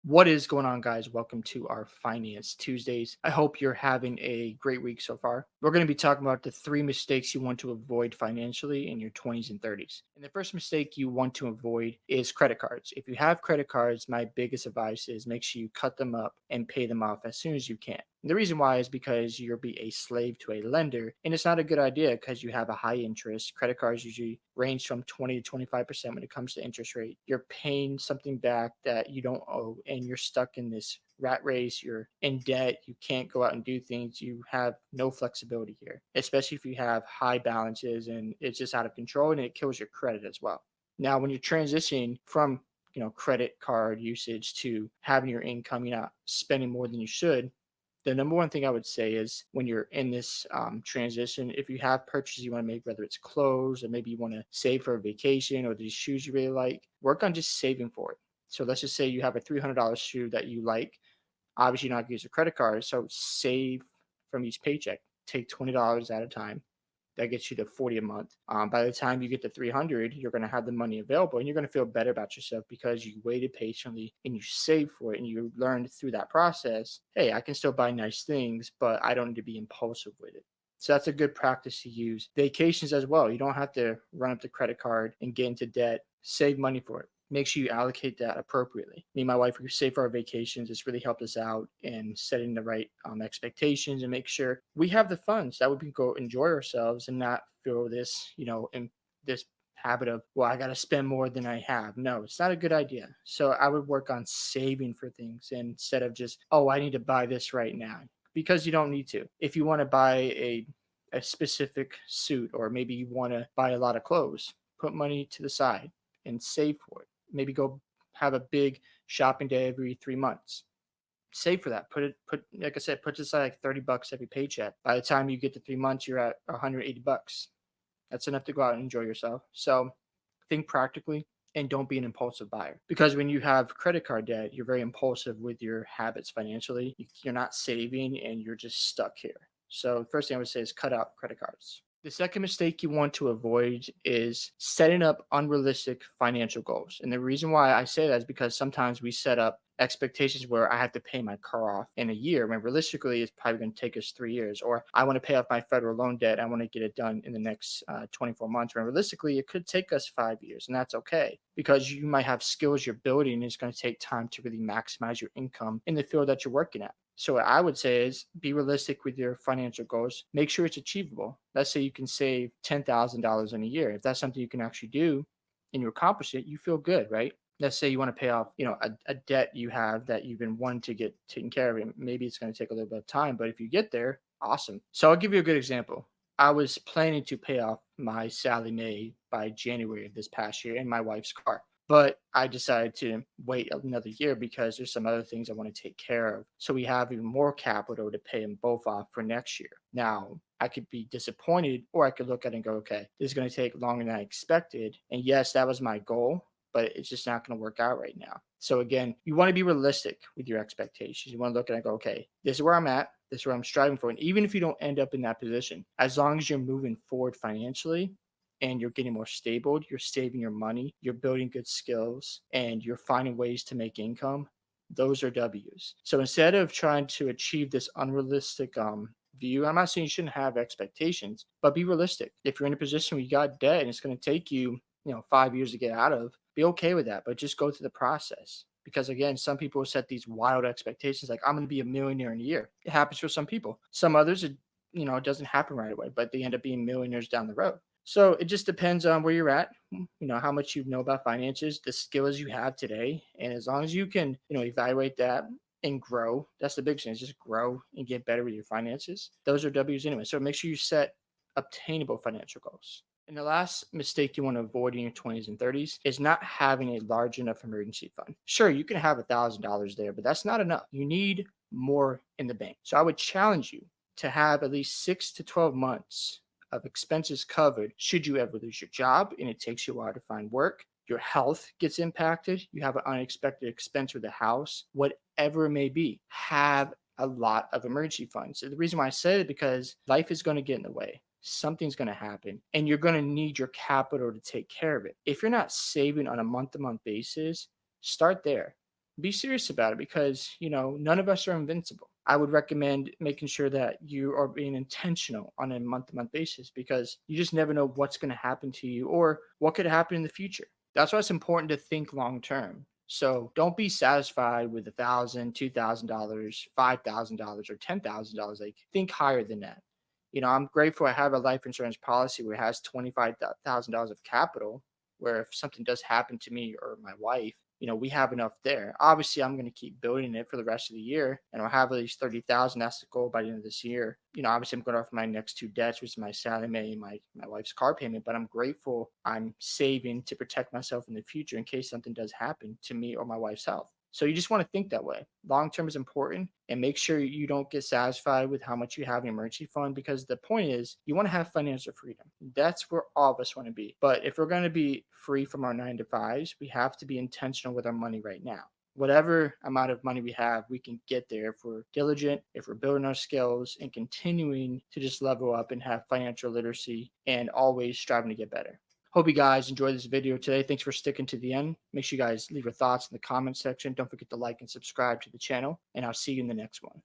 What is going on, guys? Welcome to our Finance Tuesdays. I hope you're having a great week so far. We're going to be talking about the three mistakes you want to avoid financially in your 20s and 30s. And the first mistake you want to avoid is credit cards. If you have credit cards, my biggest advice is make sure you cut them up and pay them off as soon as you can. And the reason why is because you'll be a slave to a lender, and it's not a good idea because you have a high interest. Credit cards usually range from 20 to 25% when it comes to interest rate. You're paying something back that you don't owe, and you're stuck in this rat race. You're in debt. You can't go out and do things. You have no flexibility here, especially if you have high balances and it's just out of control and it kills your credit as well. Now, when you're transitioning from credit card usage to having your income, you're not spending more than you should. The number one thing I would say is when you're in this transition, if you have purchases you want to make, whether it's clothes or maybe you want to save for a vacation or these shoes you really like, work on just saving for it. So let's just say you have a $300 shoe that you like. Obviously, you're not going to use a credit card. So save from each paycheck. Take $20 at a time. That gets you to 40 a month. By the time you get to 300, you're going to have the money available and you're going to feel better about yourself because you waited patiently and you saved for it and you learned through that process, hey, I can still buy nice things, but I don't need to be impulsive with it. So that's a good practice to use. Vacations as well. You don't have to run up the credit card and get into debt. Save money for it. Make sure you allocate that appropriately. Me and my wife, we save for our vacations. It's really helped us out in setting the right expectations and make sure we have the funds that we can go enjoy ourselves and not feel this, in this habit of, well, I got to spend more than I have. No, it's not a good idea. So I would work on saving for things instead of just, oh, I need to buy this right now because you don't need to. If you want to buy a specific suit or maybe you want to buy a lot of clothes, put money to the side and save for it. Maybe go have a big shopping day every 3 months. Save for that. Put like I said, put aside like $30 every paycheck. By the time you get to 3 months, you're at $180. That's enough to go out and enjoy yourself. So think practically and don't be an impulsive buyer. Because when you have credit card debt, you're very impulsive with your habits financially. You're not saving and you're just stuck here. So first thing I would say is cut out credit cards. The second mistake you want to avoid is setting up unrealistic financial goals. And the reason why I say that is because sometimes we set up expectations where I have to pay my car off in a year when realistically it's probably going to take us 3 years. Or I want to pay off my federal loan debt. I want to get it done in the next 24 months. When realistically it could take us 5 years. And that's okay because you might have skills you're building and it's going to take time to really maximize your income in the field that you're working at. So what I would say is be realistic with your financial goals. Make sure it's achievable. Let's say you can save $10,000 in a year. If that's something you can actually do and you accomplish it, you feel good, right? Let's say you want to pay off, a debt you have that you've been wanting to get taken care of. And maybe it's going to take a little bit of time, but if you get there, awesome. So I'll give you a good example. I was planning to pay off my Sally Mae by January of this past year in my wife's car. But I decided to wait another year because there's some other things I want to take care of. So we have even more capital to pay them both off for next year. Now, I could be disappointed or I could look at it and go, okay, this is going to take longer than I expected. And yes, that was my goal, but it's just not going to work out right now. So again, you want to be realistic with your expectations. You want to look at it and go, okay, this is where I'm at. This is where I'm striving for. And even if you don't end up in that position, as long as you're moving forward financially, and you're getting more stable, you're saving your money, you're building good skills, and you're finding ways to make income, those are W's. So instead of trying to achieve this unrealistic view, I'm not saying you shouldn't have expectations, but be realistic. If you're in a position where you got debt and it's going to take you, 5 years to get out of, be okay with that, but just go through the process. Because again, some people set these wild expectations like I'm going to be a millionaire in a year. It happens for some people. Some others, it doesn't happen right away, but they end up being millionaires down the road. So it just depends on where you're at, how much you know about finances, the skills you have today. And as long as you can, evaluate that and grow, that's the big thing is just grow and get better with your finances. Those are W's anyway. So make sure you set obtainable financial goals. And the last mistake you want to avoid in your 20s and 30s is not having a large enough emergency fund. Sure, you can have $1,000 there, but that's not enough. You need more in the bank. So I would challenge you to have at least 6 to 12 months of expenses covered should you ever lose your job and it takes you a while to find work. Your health gets impacted. You have an unexpected expense with the house, whatever it may be. Have a lot of emergency funds. So the reason why I said it because life is going to get in the way. Something's going to happen and you're going to need your capital to take care of it. If you're not saving on a month to month basis, start there. be serious about it because, none of us are invincible. I would recommend making sure that you are being intentional on a month to month basis because you just never know what's going to happen to you or what could happen in the future. That's why it's important to think long term. So don't be satisfied with $1,000, $2,000, $5,000, or $10,000. Like think higher than that. I'm grateful I have a life insurance policy where it has $25,000 of capital, where if something does happen to me or my wife, we have enough there. Obviously, I'm going to keep building it for the rest of the year, and I'll have at least 30,000. That's the goal by the end of this year. Obviously, I'm going off my next two debts, which is my salary and my wife's car payment. But I'm grateful I'm saving to protect myself in the future in case something does happen to me or my wife's health. So you just want to think that way. Long term is important and make sure you don't get satisfied with how much you have in emergency fund because the point is you want to have financial freedom. That's where all of us want to be. But if we're going to be free from our 9 to 5s, we have to be intentional with our money right now. Whatever amount of money we have, we can get there if we're diligent, if we're building our skills and continuing to just level up and have financial literacy and always striving to get better. Hope you guys enjoyed this video today. Thanks for sticking to the end. Make sure you guys leave your thoughts in the comment section. Don't forget to like and subscribe to the channel, and I'll see you in the next one.